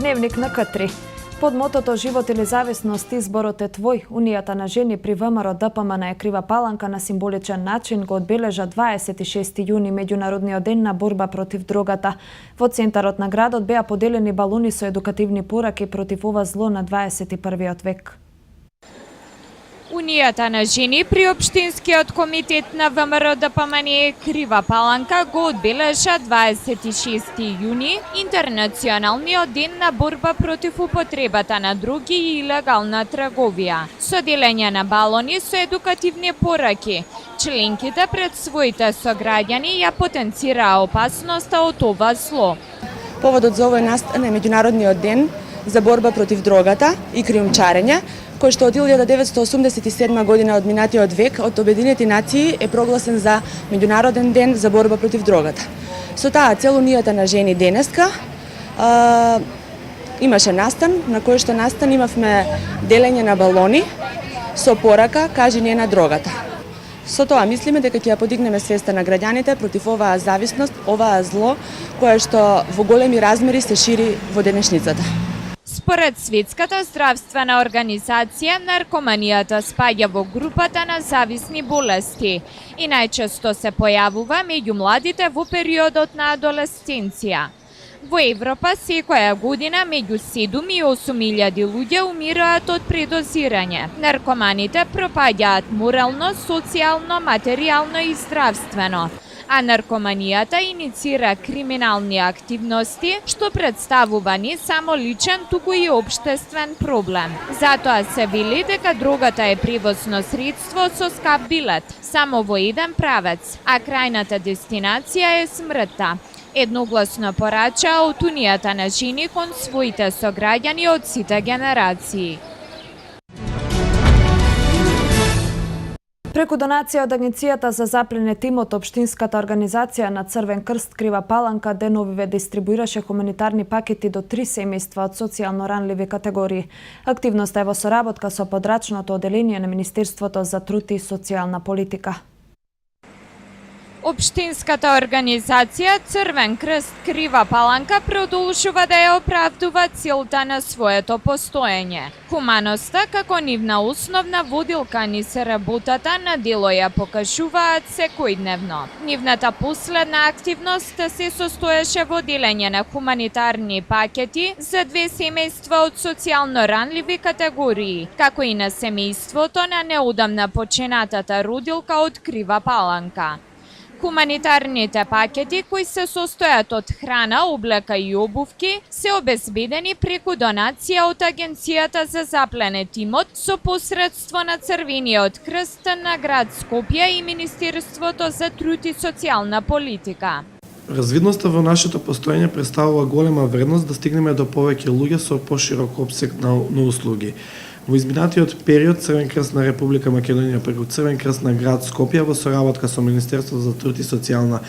Дневник на К3. Под мотото «Живот или зависност, изборот е твој», Унијата на жени при ВМРО ДПМН е Крива Паланка на символичен начин го одбележа 26 јуни, меѓународниот ден на борба против дрогата. Во центарот на градот беа поделени балуни со едукативни пораки против ова зло на 21 век. Унијата на жени при Општинскиот комитет на ВМРО ДПМН Крива Паланка го одбележа 26 јуни, Интернационалниот ден на борба против употребата на дроги и илегална трговија. Со делење на балони со едукативни пораки, членките пред своите сограѓани ја потенцираа опасноста од ова зло. Поводот за овој настан е Меѓународниот ден за борба против дрогата и криумчарење, кој што од 1987 година од минатиот век од Обединените нации е прогласен за Меѓународен ден за борба против дрогата. Со таа цел Унијата на жени денеска имаше настан, на кој што настан имавме делење на балони со порака «Кажи не на дрогата». Со тоа мислиме дека ќе ја подигнеме свеста на граѓаните против оваа зависност, оваа зло, кое што во големи размери се шири во денешницата. Според Светската здравствена организација, наркоманијата спаѓа во групата на зависни болести и најчесто се појавува меѓу младите во периодот на адолесценција. Во Европа секоја година меѓу 7 и 8 илјади луѓе умираат од предозирање. Наркоманите пропаѓаат морално, социјално, материјално и здравствено, а наркоманијата иницира криминални активности, што представува не само личен, туку и општествен проблем. Затоа се вели дека дрогата е превозно средство со скап билет, само во еден правец, а крајната дестинација е смртта. Едногласно порача од Унијата на жени кон своите сограѓани од сите генерации. Преку донација од Агенцијата за заплен тимот, Општинската организација на Црвен крст Крива Паланка деновиве дистрибуираше хуманитарни пакети до 3 семејства од социјално ранливи категории. Активноста е во соработка со подрачното оделение на Министерството за труд и социјална политика. Општинската организација Црвен крст Крива Паланка продолжува да ја оправдува целта на своето постоење. Хуманоста како нивна основна водилка низ работата на дело ја покажуваат секојдневно. Нивната последна активност се состоеше во делење на хуманитарни пакети за 2 семејства од социјално ранливи категории, како и на семејството на неодамна починатата родилка од Крива Паланка. Хуманитарните пакети, кои се состојат од храна, облека и обувки, се обезбедени преку донација од Агенцијата за заплен тимот со посредство на Црвениот крст на град Скопје и Министерството за труд и социјална политика. Развидноста во нашето постоење представува голема вредност да стигнеме до повеќе луѓе со поширок опсег на услуги. Во изминатиот период Црвен крст на Република Македонија преку Црвен крст на град Скопје во соработка со Министерството за труд и социјална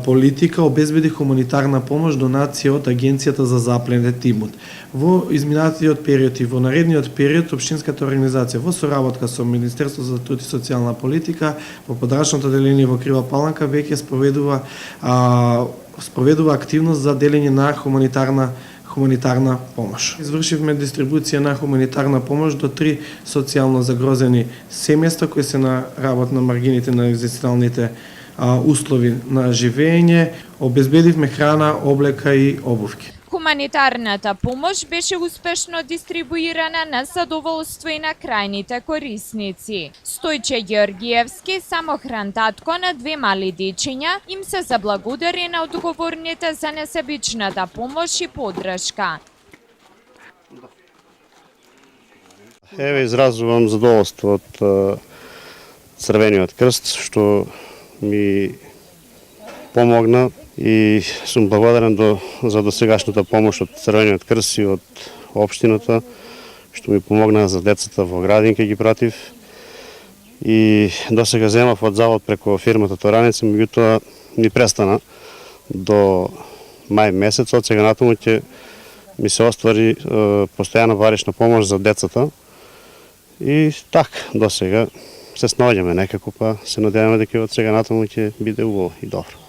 политика обезбеди хуманитарна помош донација од Агенцијата за заплен тимот. Во изминатиот период и во наредниот период Општинската организација во соработка со Министерството за труд и социјална политика во подрачното оделение во Крива Паланка веќе спроведува активност за делење на хуманитарна помош. Извршивме дистрибуција на хуманитарна помош до 3 социјално загрозени семејства кои се на работ на маргините на екзистенцијалните услови на живење, обезбедивме храна, облека и обувки. Хуманитарната помош беше успешно дистрибуирана на задоволство и на крајните корисници. Стојче Георгиевски, самохран татко на 2 мали дечиња, им се заблагодари на одговорните за несебичната помош и поддршка. Еве изразувам задоволство од Црвениот крст што ми помогна и сум благодарен за досегашната помош од Црвениот крст и од општината што ми помогна за децата во градин кога ги пратив. И досега земав од завод преку фирмата Тораница, меѓутоа ми престана до мај месец. Од сега натаму ќе ми се оствари постојана барична помош за децата. И така, досега се снаоѓаме некако, па се надеваме дека од сега натаму ќе биде убаво и добро.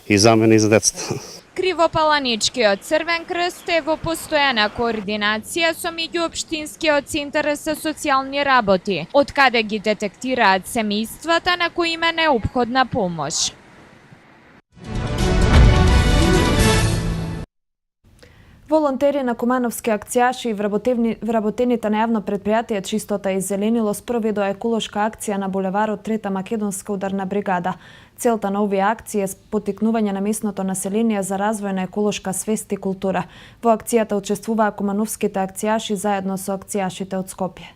И за мене и за децата. Кривопаланичкиот Црвен крст е во постојана координација со меѓуопштинскиот центар за социјални работи, од каде ги детектираат семејствата на кои има неопходна помош. Волонтери на кумановски акцијаши и вработените на јавно предпријатие Чистота и зеленилост проведоа еколошка акција на булеварот Трета македонска ударна бригада. Целта на овие акции е поттикнување на местното население за развој на еколошка свест и култура. Во акцијата учествуваа кумановските акцијаши заедно со акцијашите од Скопје.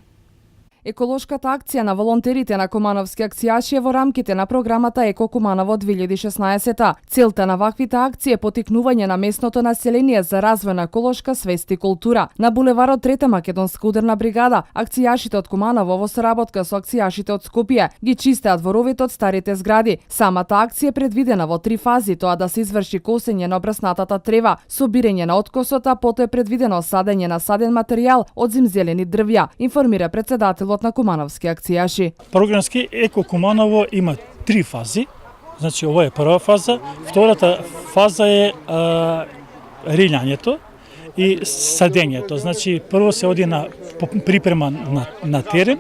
Еколошката акција на волонтерите на кумановски акцијаши е во рамките на програмата Еко Куманово 2016. Целта на ваквите акции е поттикнување на местното население за развој на еколошка свест и култура. На булеварот Трета македонска ударна бригада, акцијашите од Куманово во соработка со акцијашите од Скопје ги чистеат дворовите од старите згради. Самата акција е предвидена во 3 фази, тоа да се изврши косење на обраснатата трева, собирање на откосот, а потоа е предвидено садење на саден материјал од зимзелени дрвја, информира председателот на кумановски акцијаши. Програмски Еко Куманово има 3 фази. Значи, ова е прва фаза. Втората фаза е рилјањето и садењето. Значи, прво се оди на припрема на терен,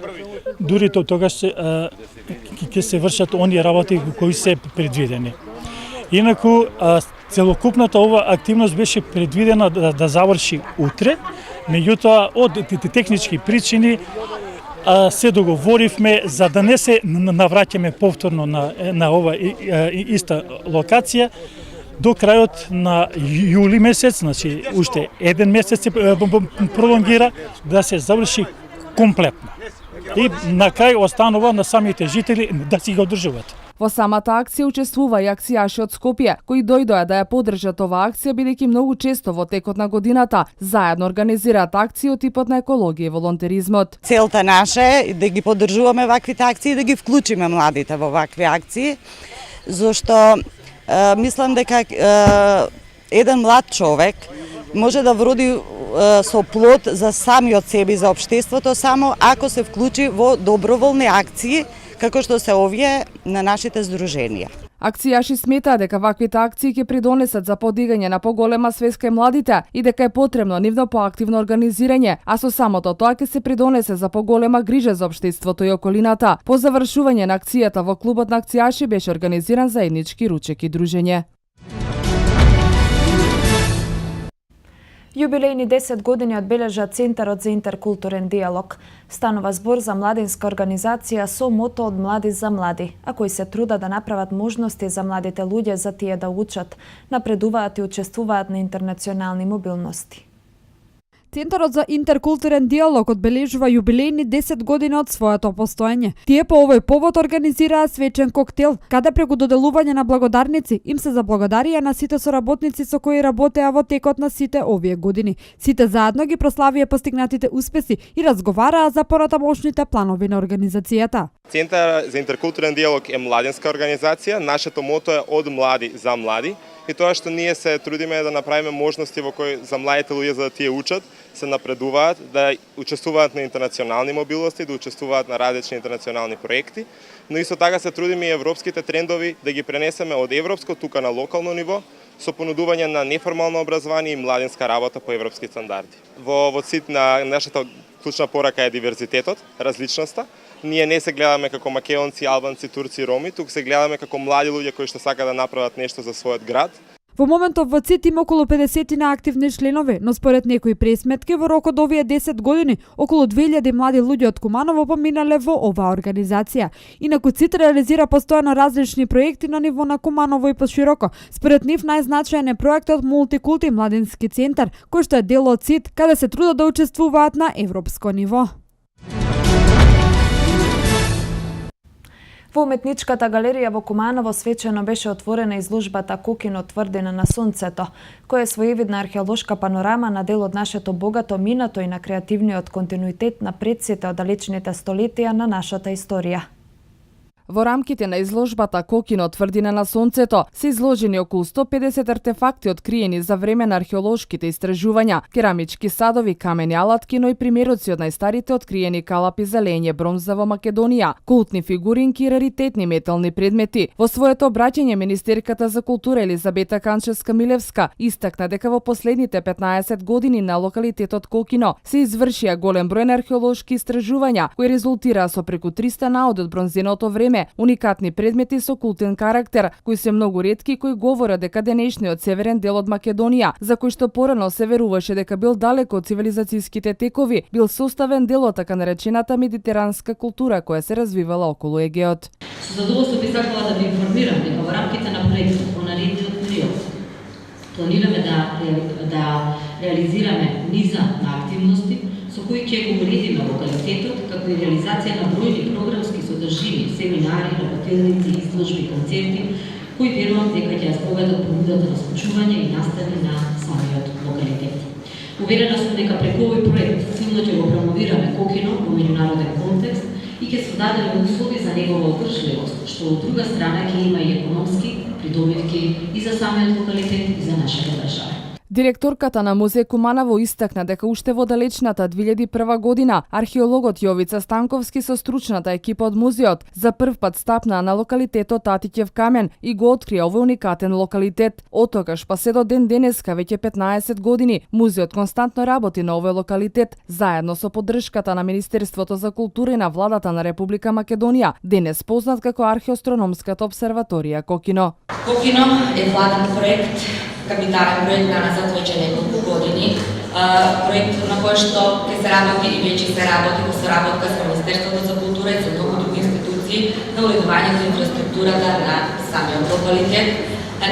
дури тогаш ќе се вршат оние работи кои се предвидени. Инаку, целокупната ова активност беше предвидена да заврши утре, меѓутоа од технички причини се договоривме за да не се навраќаме повторно на ова иста локација до крајот на јули месец, значи уште еден месец се пролонгира да се заврши комплетно. И на крај останува на самите жители да си го одржуваат. Во самата акција учествува и акцијаши од Скопје, кои дојдоа да ја поддржат оваа акција, бидејќи многу често во текот на годината заедно организираат акции од типот на екологија и волонтеризмот. Целта наша е да ги поддржуваме ваквите акции и да ги вклучиме младите во вакви акции, зашто мислам дека еден млад човек може да вроди со плод за самиот себе и за општеството само ако се вклучи во доброволни акции, како што се овие на нашите здруженија. Акцијаши сметаа дека ваквите акции ќе придонесат за подигање на поголема свест кај младите и дека е потребно нивно поактивно организирање, а со самото тоа ќе се придонесе за поголема грижа за општеството и околината. По завршување на акцијата во клубот на акцијаши беше организиран заеднички ручек и дружење. Јубилејни 10 години одбележа Центарот за интеркултурен диалог. Станува збор за младинска организација со мото од млади за млади, а кои се труда да направат можности за младите луѓе за тие да учат, напредуваат и учествуваат на интернационални мобилности. Центарот за интеркултурен диалог одбележува јубилејни 10 години од своето постоење. Тие по овој повод организираа свечен коктел, каде преку доделување на благодарници им се заблагодарија на сите соработници со кои работеа во текот на сите овие години. Сите заедно ги прославија постигнатите успеси и разговараа за понатамошните планови на организацијата. Центар за интеркултурен диалог е младинска организација, нашето мото е од млади за млади. И тоа што ние се трудиме да направиме можности во кои за младите луѓе за да тие учат, се напредуваат, да учествуваат на интернационални мобилности, да учествуваат на различни интернационални проекти, но исто така се трудиме и европските трендови да ги пренесеме од европско тука на локално ниво со понудување на неформално образование и младинска работа по европски стандарди. Во цит на нашата клучна порака е диверзитетот, различноста. Ние не се гледаме како македонци, албанци, турци, роми, тук се гледаме како млади луѓе кои што сака да направат нешто за својот град. Во моментов во ЦИТ има околу 50 на активни членови, но според некои пресметки во рокот овие 10 години околу 2000 млади луѓе од Куманово поминале во оваа организација. Инаку ЦИТ реализира постојано различни проекти на ниво на Куманово и пошироко. Според нив најзначаен е проектот Мултикулти младински центар, кој што е дел од ЦИТ, каде се трудат да учествуваат на европско ниво. Во уметничката галерија во Куманово свечено беше отворена изложбата Кукино тврдина на сонцето, која е своевидна археолошка панорама на дел од нашето богато минато и на креативниот континуитет на предците од далечните столетија на нашата историја. Во рамките на изложбата Кокино тврдина на сонцето се изложени околу 150 артефакти откриени за време на археолошките истражувања, керамички садови, камени алатки, но и примероци од најстарите откриени калапи за лење бронза во Македонија, култни фигуринки и раритетни метални предмети. Во своето обраќање министерката за култура Елизабета Канчевска-Милевска истакна дека во последните 15 години на локалитетот Кокино се извршија голем број на археолошки истражувања кои резултираа со преку 300 наоди од бронзеното време, уникатни предмети со култен карактер, кои се многу ретки и кои говорат дека денешниот северен дел од Македонија, за кој што порано се веруваше дека бил далеко од цивилизацијските текови, бил составен дел од така наречената медитеранска култура која се развивала околу Егеот. Со задоволство би сакала да ви информирам дека во рамките на проектот во наредниот период планираме да реализираме низа на активности со кои ќе го уредиме локалитетот, како и реализација на бројни програмски содржини, семинари, работилници, изложби, концерти, кои верувам дека ќе ја споведат понудата на случување и настани на самиот локалитет. Уверена сум дека преку овој проект силно ќе го промовираме Кокино во меѓународен контекст и ќе создадеме услови за негова одржливост, што од друга страна ќе има и економски придобивки и за самиот локалитет и за нашата држава. Директорката на музеј Куманово истакна дека уште во далечната 2001 година археологот Јовица Станковски со стручната екипа од музеот за прв пат стапна на локалитетот Татиќев камен и го открија овој уникатен локалитет. Оттогаш па се до ден денеска веќе 15 години музеот константно работи на овој локалитет заедно со поддршката на Министерството за култура и на владата на Република Македонија, денес познат како Археострономската обсерваторија Кокино. Кокино е владен проект, капитален проект на назад веќе неколку години, проект на кој што ќе се работи и веќе се работи во соработка со Министерството за култура и со многу други институции на уредувањето инфраструктурата на самиот локалитет.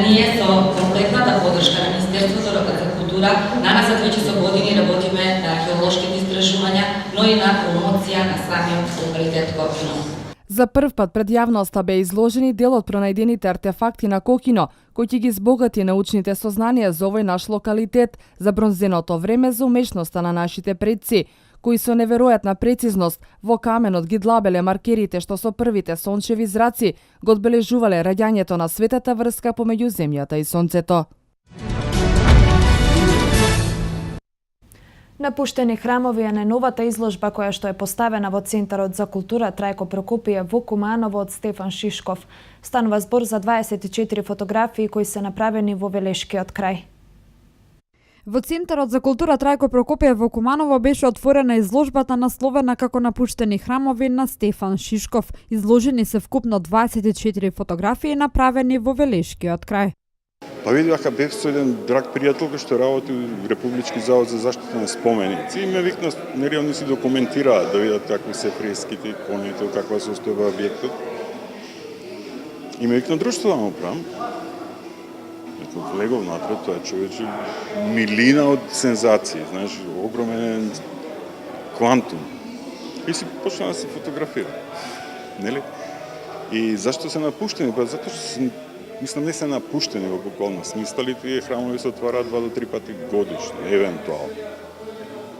Ние со комплетната поддршка на Министерството за култура на назад веќе со години работиме на археолошките истражувања, но и на промоција на самиот локалитет Кокино. За прв пат пред јавноста бе изложени дел од пронајдените артефакти на Кокино, кој ќе ги збогати научните сознанија за овој наш локалитет, за бронзеното време, за умешноста на нашите предци, кои со неверојатна прецизност во каменот ги длабеле маркерите што со првите сончеви зраци го одбележувале раѓањето на светата врска помеѓу земјата и сонцето. Напуштени храмови е најновата изложба која што е поставена во Центарот за култура Трајко Прокопиев во Куманово од Стефан Шишков. Станува збор за 24 фотографии кои се направени во Велешкиот крај. Во Центарот за култура Трајко Прокопиев во Куманово беше отворена изложбата насловена како Напуштени храмови на Стефан Шишков. Изложени се вкупно 24 фотографии направени во Велешкиот крај. Па види, вака бев со еден драг пријател кој што работи во Републички завод за заштита на споменици и ме викна, нели они си документираат да видат какви се фреските, иконите, каква состојба објектот. И ме викна друштво да му правам. Ето, влегов натред, тоа човече милина од сензации, знаеш, огромен квантум. И си почна да се фотографира. Нели? И зашто се напуштени? Па затоа што мислам, не се напуштени во буквално смисла, и тие храмови се отвараат 2 до 3 пати годишно, евентуално.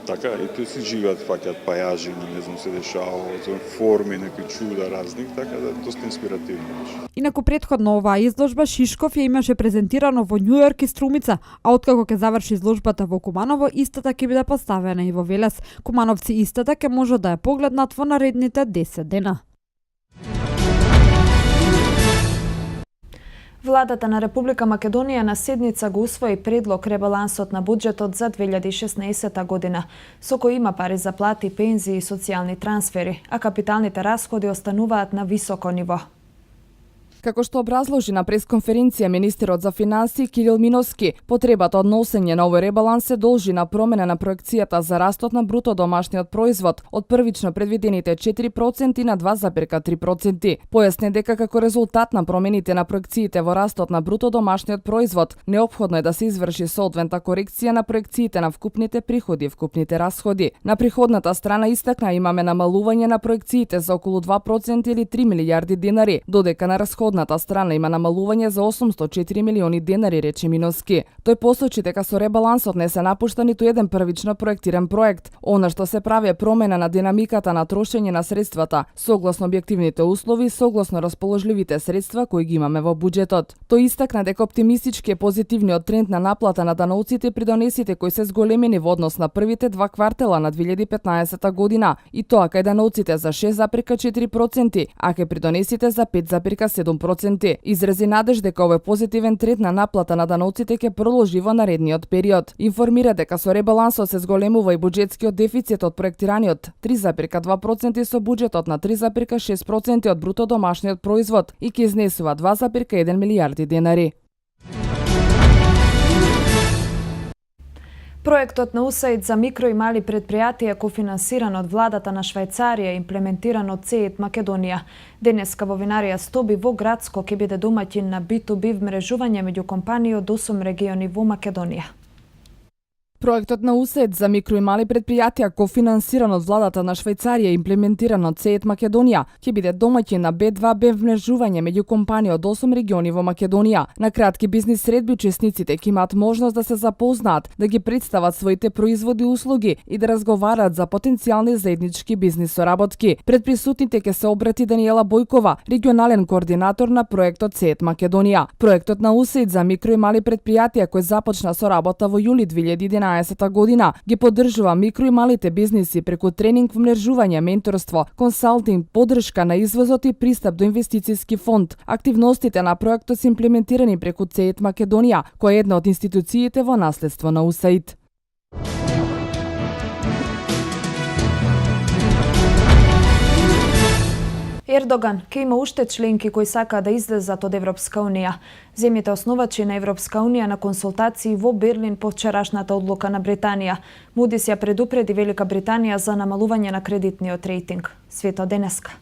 Така, и тој си живеат, фаќаат пајажи, не знам, се дешава, форми, некои чуда разни, така да доста инспиративно беше. Инаку претходно оваа изложба Шишков ја имаше презентирано во Њујорк и Струмица, а откако ќе заврши изложбата во Куманово, истата ќе биде поставена и во Велес. Кумановци истата ќе можат да ја погледнат во наредните 10 дена. Владата на Република Македонија на седница го усвои предлог ребалансот на буџетот за 2016 година, со кој има пари за плати, пензии и социјални трансфери, а капиталните расходи остануваат на високо ниво. Како што образложи на пресконференција министерот за финансии Кирил Миновски, потребата од носење на овој ребаланс се должи на промена на проекцијата за растот на бруто домашниот производ од првично предвидените 4% на 2,3%. Појасни дека како резултат на промените на проекциите во растот на бруто домашниот производ, неопходно е да се изврши соодветна корекција на проекциите на вкупните приходи и вкупните расходи. На приходната страна истакна имаме намалување на проекциите за околу 2% или 3 милијарди динари, додека на расходите расходната страна има намалување за 804 милиони денари, рече Миноски. Тој посочи дека со ребалансот не се напушта ниту еден првично проектиран проект. Она што се прави е промена на динамиката на трошење на средствата, согласно објективните услови, согласно расположливите средства кои ги имаме во буџетот. Тој истакна дека оптимистички е позитивниот тренд на наплата на даноците при донесите кои се зголемени во однос на првите два квартала на 2015 година, и тоа кај даноците за 6,4%, а кај придонесите за 5,7%. Изрази надеж дека овој позитивен тренд на наплата на даноците ќе продолжи во наредниот период. Информира дека со ребалансот се зголемува и буџетскиот дефицит од проектираниот 3,2% со буџетот на 3,6% од бруто домашниот производ и ќе изнесува 2,1 милијарди денари. Проектот на УСАИД за микро и мали предпријатија кофинансиран од владата на Швајцарија имплементиран од ЦЕИТ Македонија. Денеска во винарија Стоби во Градско ќе биде домаќин на B2B вмрежување меѓу компании од 8 региони во Македонија. Проектот на УСАИД за микро и мали предпријатија кофинансиран од владата на Швајцарија и имплементиран од ЦЕИТ Македонија ќе биде домаќин на B2B вмрежување меѓу компании од 8 региони во Македонија. На кратки бизнис средби учесниците ќе имаат можност да се запознаат, да ги представат своите производи и услуги и да разговараат за потенцијални заеднички бизнис соработки. Пред присутните ќе се обрати Даниела Бојкова, регионален координатор на проектот ЦЕИТ Македонија. Проектот на УСАИД за микро и мали предпријатија кој започна со работа во јули 2011 година ги поддржува микро и малите бизниси преку тренинг, вмрежување, менторство, консалтинг, поддршка на извозот и пристап до инвестицијски фонд. Активностите на проектот се имплементирани преку ЦЕИТ Македонија, која е една од институциите во наследство на УСАИД. Ердоган ќе има уште членки кои сака да излезат од Европска унија. Земјите основачи на Европска унија на консултации во Берлин по вчерашната одлука на Британија. Мудис ја предупреди Велика Британија за намалување на кредитниот рейтинг. Свето денеска.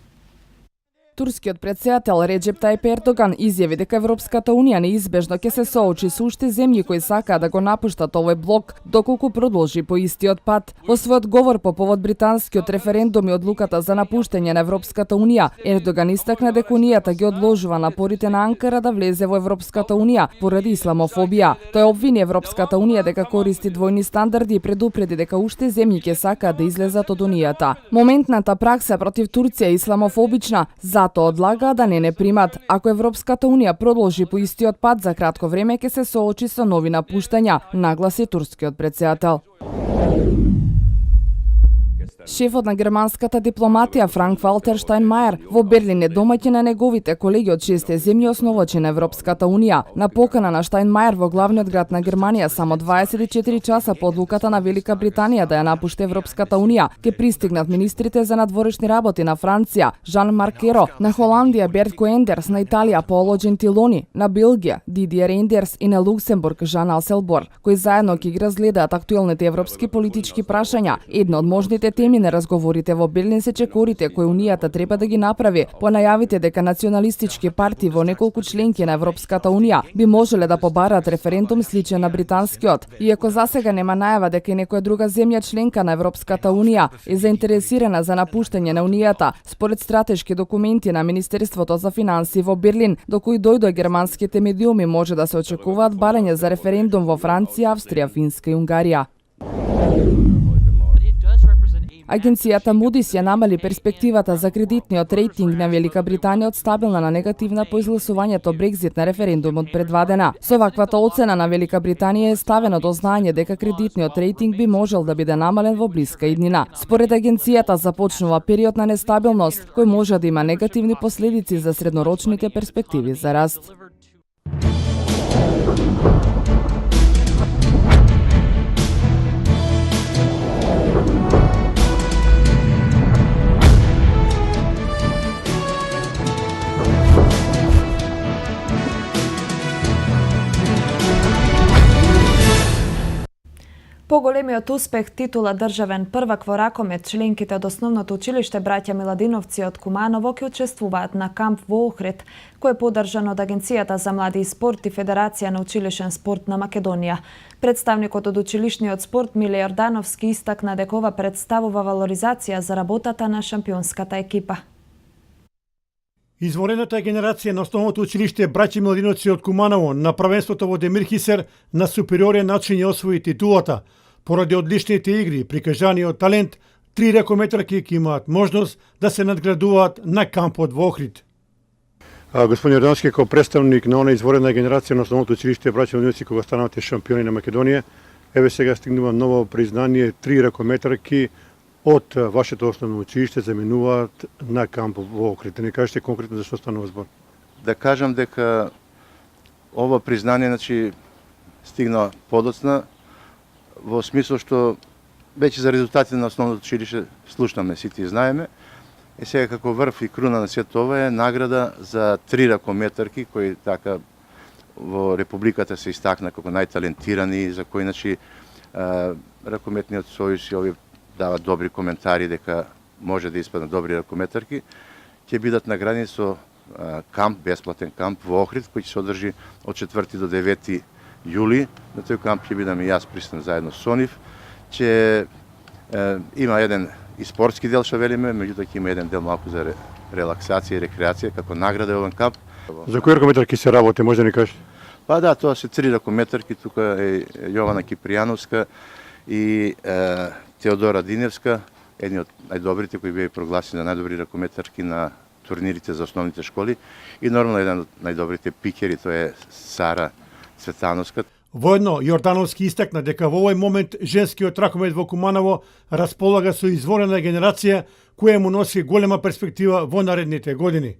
Турскиот претседател Реджеп Тајип Ердоган изјави дека Европската унија неизбежно ќе се соочи со уште земји кои сакаат да го напуштат овој блок доколку продолжи по истиот пат. Во својот говор по повод британскиот референдум и одлуката за напуштање на Европската унија, Ердоган истакна дека унијата ги одложува напорите на Анкара да влезе во Европската унија поради исламофобија. Тој обвини Европската унија дека користи двојни стандарди и предупреди дека уште земји ќе сакаат да излезат од унијата. Моментната пракса против Турција е исламофобична, затоа одлагаа да не примат. Ако Европската унија продолжи по истиот пат, за кратко време ќе се соочи со нови напуштања, нагласи турскиот претседател. Шефот на германската дипломатија Франк Валтер Штајнмајер во Берлин е домаќин на неговите колеги од 6 земји основачи на Европската унија. На покана на Штајнмајер во главниот град на Германија само 24 часа по одлуката на Велика Британија да ја напушти Европската унија, ќе пристигнат министрите за надворешни работи на Франција Жан Маркеро, на Холандија Берт Коендерс, на Италија Паоло Джентилони, на Белгија Дидиер Рейндерс и на Луксембург Жан Алселбор, кои заедно ќе ги разгледаат актуелните европски политички прашања. Една од можните теми на разговорите во Берлин се чекорите кои унијата треба да ги направи по најавите дека националистички партии во неколку членки на Европската унија би можеле да побараат референдум сличен на британскиот. Иако засега нема најава дека и некоја друга земја членка на Европската унија е заинтересирана за напуштање на унијата, според стратешки документи на Министерството за финансии во Берлин, до кои дојдоа германските медиуми, може да се очекуваат барање за референдум во Франција, Австрија, Финска и Унгарија. Агенцијата Мудис ја намали перспективата за кредитниот рейтинг на Велика Британија од стабилна на негативна по изгласувањето Брекзит на референдумот предвадена. Со ваквата оцена на Велика Британија е ставено до знаење дека кредитниот рейтинг би можел да биде намален во блиска иднина. Според агенцијата започнува период на нестабилност кој може да има негативни последици за среднорочните перспективи за раст. Поголемиот успех титула државен првак во ракомет, членките од основното училиште браќа Миладиновци од Куманово ќе учествуваат на камп во Охрид, кој е поддржан од Агенцијата за млади и спорт и Федерација на училишен спорт на Македонија. Представникот од училишниот спорт Миле Јордановски истакна дека ова представува валоризација за работата на шампионската екипа. Изворената генерација на основното училиште Браќа Младиновци од Куманово на првенството во Демир Хисер на супериорен начин ја освои титулата. Поради одличните игри, прикажаниот талент, 3 ракометарки ќе имаат можност да се надградуваат на кампот во Охрид. Господин Јордановски, како представник на она изворена генерација на основното училиште Браќа Младиновци кога станавте шампиони на Македонија, еве сега стигнува ново признание, 3 ракометарки од вашето основно училиште заминуваат на камп во Охрид. Да не кажете конкретно за што станува збор? Да кажам дека ова признание стигна подоцна во смисло што веќе за резултатите на основното училиште слушнаме, сите знаеме. И сега како врв и круна на сето ова е награда за 3 ракометарки кои така во републиката се истакна како најталентирани, за кои ракометниот сојуз и овие дават добри коментари дека може да испаднат добри ракометарки, ќе бидат наградени со камп, бесплатен камп во Охрид, кој ќе се одржи од 4 до 9 јули. На тој камп ќе бидам и јас присутен заедно со нив. Ќе има еден и спортски дел, што велиме, меѓутоа ќе има еден дел малку за релаксација и рекреација, како награда овој камп. За кои ракометарки се работи, може да ни кажеш? Па да, тоа се 3 ракометарки, тука е Јована Кипријановска и Теодора Диневска, едни од најдобрите кои беа прогласени за најдобри ракометарки на турнирите за основните школи, и нормално еден од најдобрите пикери, тоа е Сара Цветановска. Воедно, Јордановски истакна дека во овој момент женскиот ракомет во Куманово располага со изворена генерација која му носи голема перспектива во наредните години.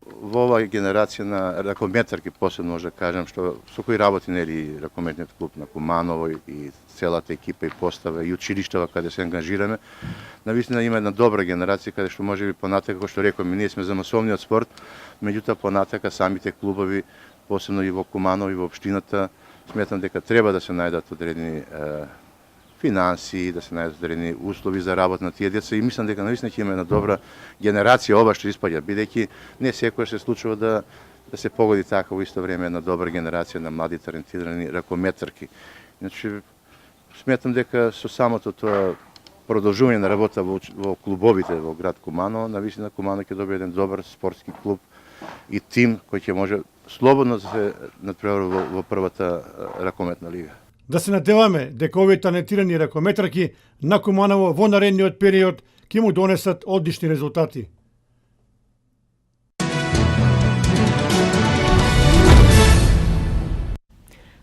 Во оваа генерација на ракометарки, посебно може да кажам, што со кои работи нели ракометниот клуб на Куманово и целата екипа и постава и училиштава каде се ангажираме, навистина има една добра генерација каде што можеби понатака, како што рекоме, ние сме за масовниот спорт, меѓутоа понатака самите клубови, посебно и во Куманово и во општината, сметам дека треба да се најдат одредени финанси, да се најдат одредени услови за работа на тие деца, и мислам дека навистина ќе има една добра генерација ова што испаѓа, бидејќи не секој се случува да се погоди така во исто време една добра генерација на млади талентирани ракометарки. Значи сметам дека со самото тоа продолжување на работа во клубовите во град Куманово, навистина Куманово ќе добие еден добар спортски клуб и тим кој ќе може слободно да се надпреварува во првата ракометна лига. Да се надеваме дека овие талентирани ракометарки на Куманово во наредниот период ќе му донесат одлични резултати.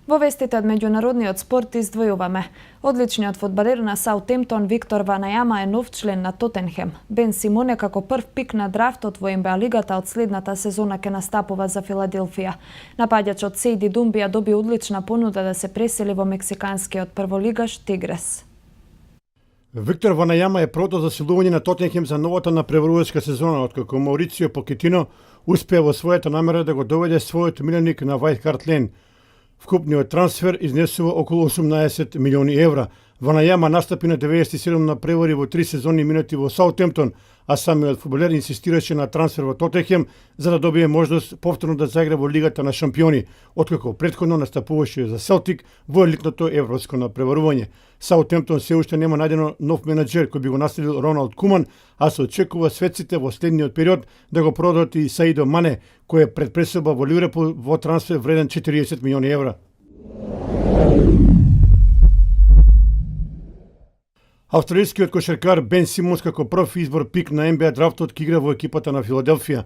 Во вестите од меѓународниот спорт издвојуваме. Одличниот фудбалер на Саутемптон Виктор Ванајама е нов член на Тотенхем. Бен Симоне како прв пик на драфтот во НБА лигата од следната сезона ќе настапува за Филаделфија. Напаѓачот Сейди Думбија доби одлична понуда да се пресели во мексиканскиот прволигаш Тигрес. Виктор Ванајама е првото засилување на Тотенхем за новата напреварувачка сезона, откако Маурицио Покетино успеа во својата намера да го доведе својот миленик на White Hart Lane. Вкупниот трансфер изнесува околу 18 милиони евра. Ванајама настапи на 97 напревари во 3 сезонни минути во Саутемптон, а самиот фудбалер инсистираше на трансфер во Тотенхем за да добие можност повторно да заигра во Лигата на шампиони, откако претходно настапуваше за Селтик во елитното европско напреварување. Саутемптон се уште нема најдено нов менаџер кој би го наследил Роналд Куман, а се очекува светците во следниот период да го продадат и Саидо Мане, кој е пред пресоба во Ливерпул во трансфер вреден 40 милиони евра. Австралискиот кошаркар Бен Симонс како прв избор пик на НБА драфтот ќе игра во екипата на Филаделфија.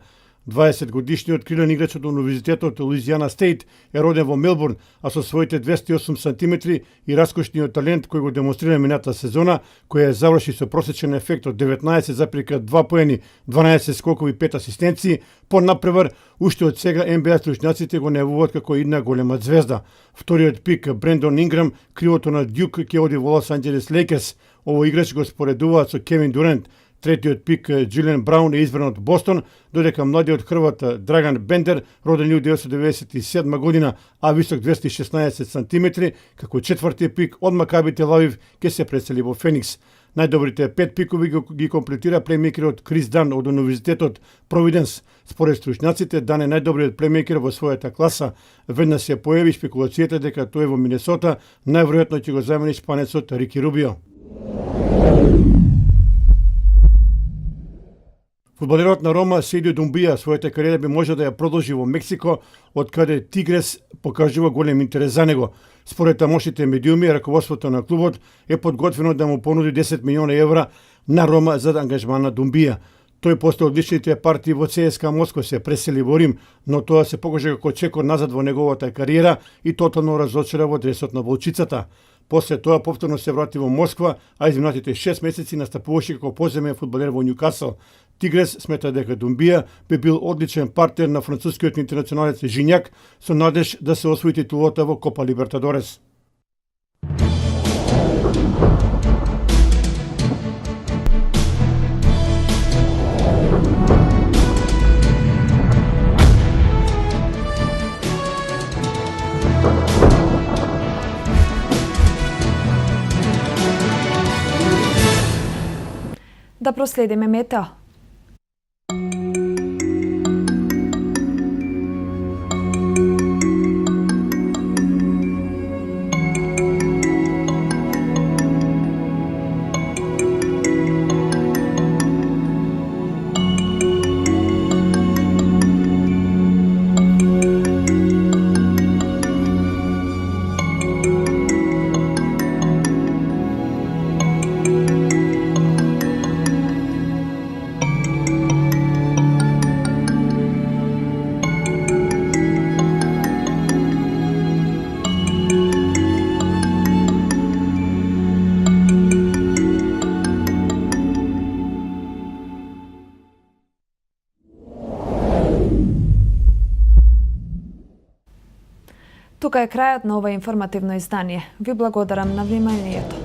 20-годишниот крилен играч од Универзитетот Луизијана Стейт е роден во Мелбурн, а со своите 208 сантиметри и раскошниот талент кој го демонстрира мината сезона, која заврши со просечен ефект од 19,2 поени, 12 скокови и 5 асистенции, по напревар, уште од сега НБА стручњаците го најавуваат како една голема звезда. Вториот пик Брендон Инграм, кривото на Дюк, ќе оди во Лос Анџелес Лейкерс. Овој играч го споредуваат со Кевин Дурант. Третиот пик Джилен Браун е избран од Бостон, додека младиот хрват Драган Бендер, роден 1997 година, а висок 216 сантиметри, како четвртиот пик од Макаби Тел Авив ќе се пресели во Феникс. Најдобрите 5 пикови ги комплетира плеймейкерот Крис Дан од Универзитетот Провиденс. Според стручњаците, Дан е најдобриот плеймейкер во својата класа. Веднаш се појави спекулацијата дека тој во Минесота најверојатно ќе го замени шпанецот Рики Рубио. Фудбалерот на Рома Сейдио Думбија својата кариера би можел да ја продолжи во Мексико, од каде Тигрес покажува голем интерес за него. Според тамошните медиуми, раководството на клубот е подготвено да му понуди 10 милиона евра на Рома за ангажман на Думбија. Тој после одличните партии во ЦСКА Москва се пресели во Рим, но тоа се покаже како чекор назад во неговата кариера и тотално разочара во дресот на Волчицата. После тоа повторно се врати во Москва, а изминатите 6 месеци настапуваше како поземен фудбалер во Њукасл. Тигрес смета дека Думбија би бил одличен партнер на францускиот интернационалец Жињак со надеж да се освои титулата во Копа Либертадорес. Да проследиме метео. Тука е крајот на ова информативно издание. Ви благодарам на вниманието.